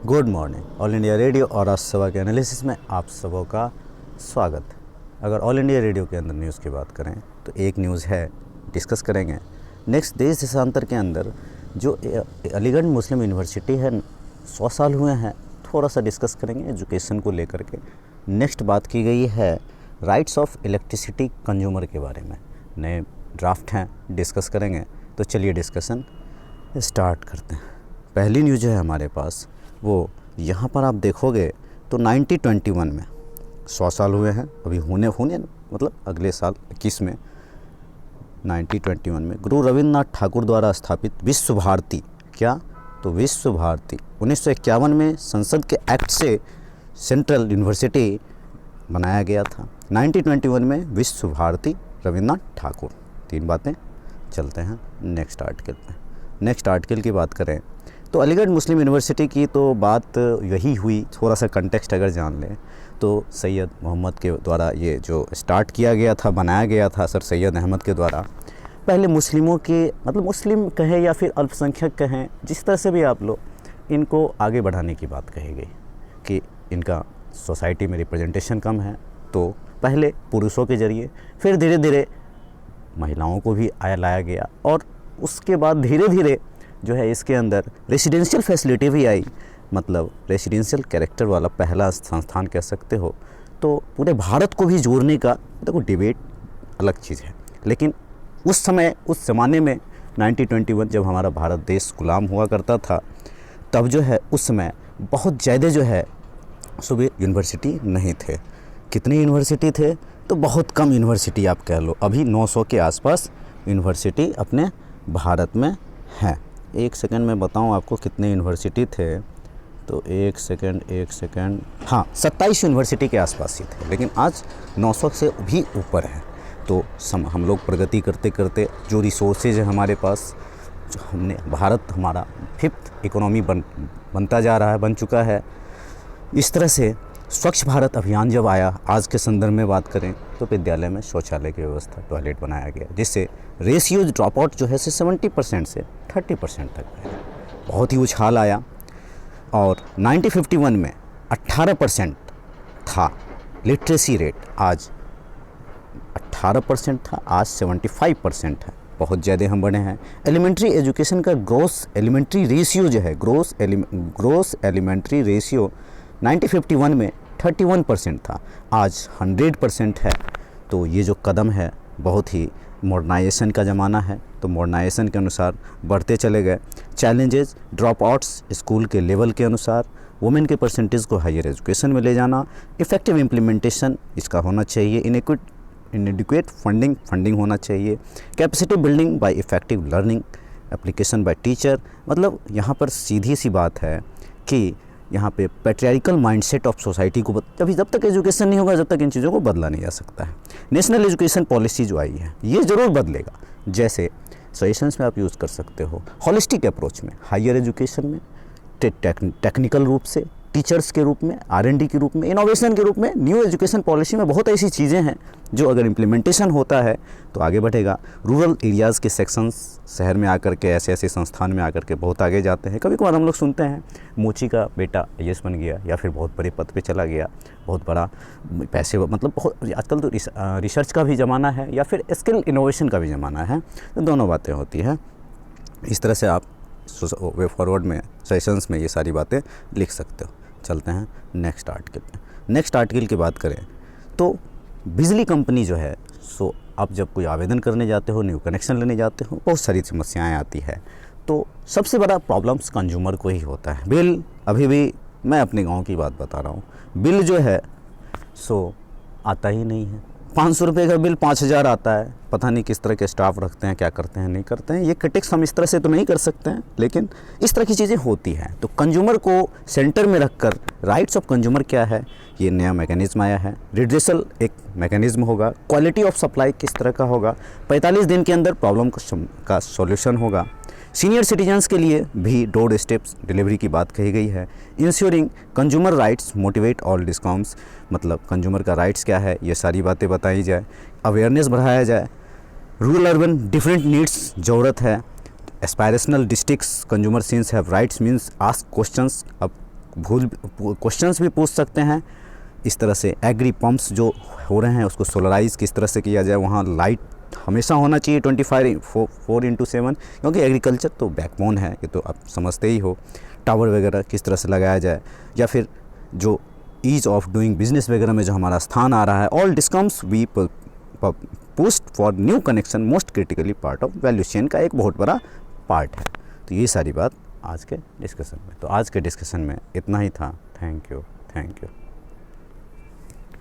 Good morning. All India radio और आज सुबह के एनालिसिस में आप सबों का स्वागत। अगर ऑल इंडिया रेडियो के अंदर न्यूज़ की बात करें तो एक न्यूज़ है, डिस्कस करेंगे। नेक्स्ट देश देशांतर के अंदर जो अलीगढ़ मुस्लिम यूनिवर्सिटी है 100 साल हुए हैं, थोड़ा सा डिस्कस करेंगे एजुकेशन को लेकर के। नेक्स्ट बात की गई है राइट्स ऑफ इलेक्ट्रिसिटी कंज्यूमर के बारे में, नए ड्राफ्ट हैं, डिस्कस करेंगे। तो चलिए डिस्कशन स्टार्ट करते हैं। पहली न्यूज़ है हमारे पास, वो यहाँ पर आप देखोगे तो 1921 में 100 साल हुए हैं, अभी होने मतलब अगले साल 21 में 1921 में गुरु रविंद्रनाथ ठाकुर द्वारा स्थापित विश्व भारती, क्या तो विश्व भारती 1951 में संसद के एक्ट से सेंट्रल यूनिवर्सिटी बनाया गया था। 1921 में विश्व भारती रविंद्रनाथ ठाकुर। तीन बातें। चलते हैं नेक्स्ट आर्टिकल पे। नेक्स्ट आर्टिकल की बात करें तो अलीगढ़ मुस्लिम यूनिवर्सिटी की तो बात यही हुई। थोड़ा सा कंटेक्स्ट अगर जान लें तो सैयद मोहम्मद के द्वारा ये जो स्टार्ट किया गया था, बनाया गया था सर सैयद अहमद के द्वारा। पहले मुस्लिमों के मतलब मुस्लिम कहें या फिर अल्पसंख्यक कहें, जिस तरह से भी आप लो, इनको आगे बढ़ाने की बात कही गई कि इनका सोसाइटी में रिप्रेजेंटेशन कम है। तो पहले पुरुषों के ज़रिए, फिर धीरे धीरे महिलाओं को भी लाया गया और उसके बाद धीरे धीरे जो है इसके अंदर रेसिडेंशियल फैसिलिटी भी आई, मतलब रेसिडेंशियल कैरेक्टर वाला पहला संस्थान कह सकते हो। तो पूरे भारत को भी जोड़ने का, देखो डिबेट अलग चीज़ है, लेकिन उस समय उस ज़माने में 1921 जब हमारा भारत देश गुलाम हुआ करता था, तब जो है उस समय बहुत ज़्यादा जो है सुबह यूनिवर्सिटी नहीं थे। कितनी यूनिवर्सिटी थे तो बहुत कम यूनिवर्सिटी आप कह लो। अभी 900 के आसपास यूनिवर्सिटी अपने भारत में है। एक सेकंड में बताऊं आपको कितने यूनिवर्सिटी थे, तो एक सेकंड, हाँ 27 यूनिवर्सिटी के आसपास ही थे, लेकिन आज 900 से भी ऊपर है। तो हम लोग प्रगति करते करते जो रिसोर्सेज है हमारे पास, जो हमने भारत हमारा 5th इकोनॉमी बनता जा रहा है, बन चुका है। इस तरह से स्वच्छ भारत अभियान जब आया, आज के संदर्भ में बात करें तो विद्यालय में शौचालय की व्यवस्था, टॉयलेट बनाया गया, जिससे रेशियो ड्रॉप आउट जो है 70% से 30% तक है। बहुत ही उछाल आया। और 1951 में 18% था लिटरेसी रेट, आज 18% था, आज 75% है। बहुत ज़्यादा हम बढ़े हैं। एलिमेंट्री एजुकेशन का ग्रोस एलिमेंट्री रेशियो जो है, ग्रोस एलिमेंट्री रेशियो 1951 में 31% था, आज 100% है। तो ये जो कदम है, बहुत ही मॉडर्नाइजेशन का ज़माना है, तो मॉडर्नाइजेशन के अनुसार बढ़ते चले गए। चैलेंजेस, ड्रॉप आउट्स स्कूल के लेवल के अनुसार, वुमेन के परसेंटेज को हायर एजुकेशन में ले जाना, इफ़ेक्टिव इम्प्लीमेंटेशन इसका होना चाहिए, इनएडिक्वेट फंडिंग होना चाहिए, capacity building bye effective learning, application by teacher. मतलब यहाँ पर सीधी सी बात है कि यहाँ पे पैट्रियार्कल माइंडसेट ऑफ सोसाइटी को जब तक एजुकेशन नहीं होगा, जब तक इन चीज़ों को बदला नहीं जा सकता है। नेशनल एजुकेशन पॉलिसी जो आई है, ये ज़रूर बदलेगा। जैसे सजेशंस में आप यूज़ कर सकते हो, हॉलिस्टिक अप्रोच में, हायर एजुकेशन में, टेक्निकल रूप से, टीचर्स के रूप में, R&D के रूप में, इनोवेशन के रूप में। न्यू एजुकेशन पॉलिसी में बहुत ऐसी चीज़ें हैं जो अगर इम्प्लीमेंटेशन होता है तो आगे बढ़ेगा। रूरल एरियाज़ के सेक्शंस शहर में आकर के, ऐसे ऐसे संस्थान में आकर के बहुत आगे जाते हैं। कभी कभार हम लोग सुनते हैं मोची का बेटा IAS बन गया, या फिर बहुत बड़े पद पे चला गया, बहुत बड़ा पैसे, मतलब बहुत आजकल तो रिसर्च का भी ज़माना है या फिर स्किल इनोवेशन का भी ज़माना है, तो दोनों बातें होती हैं। इस तरह से आप वे फॉरवर्ड में, सेशंस में ये सारी बातें लिख सकते हो। चलते हैं नेक्स्ट आर्टिकल पे। नेक्स्ट आर्टिकल की बात करें तो बिजली कंपनी जो है, सो आप जब कोई आवेदन करने जाते हो, न्यू कनेक्शन लेने जाते हो, बहुत सारी समस्याएं आती है। तो सबसे बड़ा प्रॉब्लम्स कंज्यूमर को ही होता है। बिल, अभी भी मैं अपने गांव की बात बता रहा हूँ, बिल जो है सो आता ही नहीं है। 500 रुपये का बिल 5000 आता है। पता नहीं किस तरह के स्टाफ रखते हैं, क्या करते हैं, नहीं करते हैं। ये क्रिटिक्स हम इस तरह से तो नहीं कर सकते हैं, लेकिन इस तरह की चीज़ें होती हैं। तो कंज्यूमर को सेंटर में रखकर राइट्स ऑफ कंज्यूमर क्या है, ये नया मैकेनिज्म आया है। रिड्रेसल एक मैकेनिज्म होगा, क्वालिटी ऑफ सप्लाई किस तरह का होगा, 45 दिन के अंदर प्रॉब्लम का सॉल्यूशन होगा। सीनियर सिटीजन्स के लिए भी डोर स्टेप्स डिलीवरी की बात कही गई है। Ensuring consumer rights motivate all discounts, मतलब कंज्यूमर का राइट्स क्या है, ये सारी बातें बताई जाए। अवेयरनेस बढ़ाया जाए। रूरल अर्बन डिफरेंट नीड्स ज़रूरत है। Aspirational districts consumer scenes have rights means ask questions. अब क्वेश्चंस भी पूछ सकते हैं। इस तरह से एग्री पंप्स जो हो रहे हैं उसको सोलराइज़ किस तरह से किया जाए, वहाँ लाइट हमेशा होना चाहिए 24/4 क्योंकि एग्रीकल्चर तो बैकबोन है, ये तो आप समझते ही हो। टावर वगैरह किस तरह से लगाया जाए, या फिर जो ईज़ ऑफ डूइंग बिजनेस वगैरह में जो हमारा स्थान आ रहा है। All discoms we post for new connection most critically part of value chain का एक बहुत बड़ा पार्ट है। तो ये सारी बात आज के डिस्कशन में। तो आज के डिस्कशन में इतना ही था। Thank you.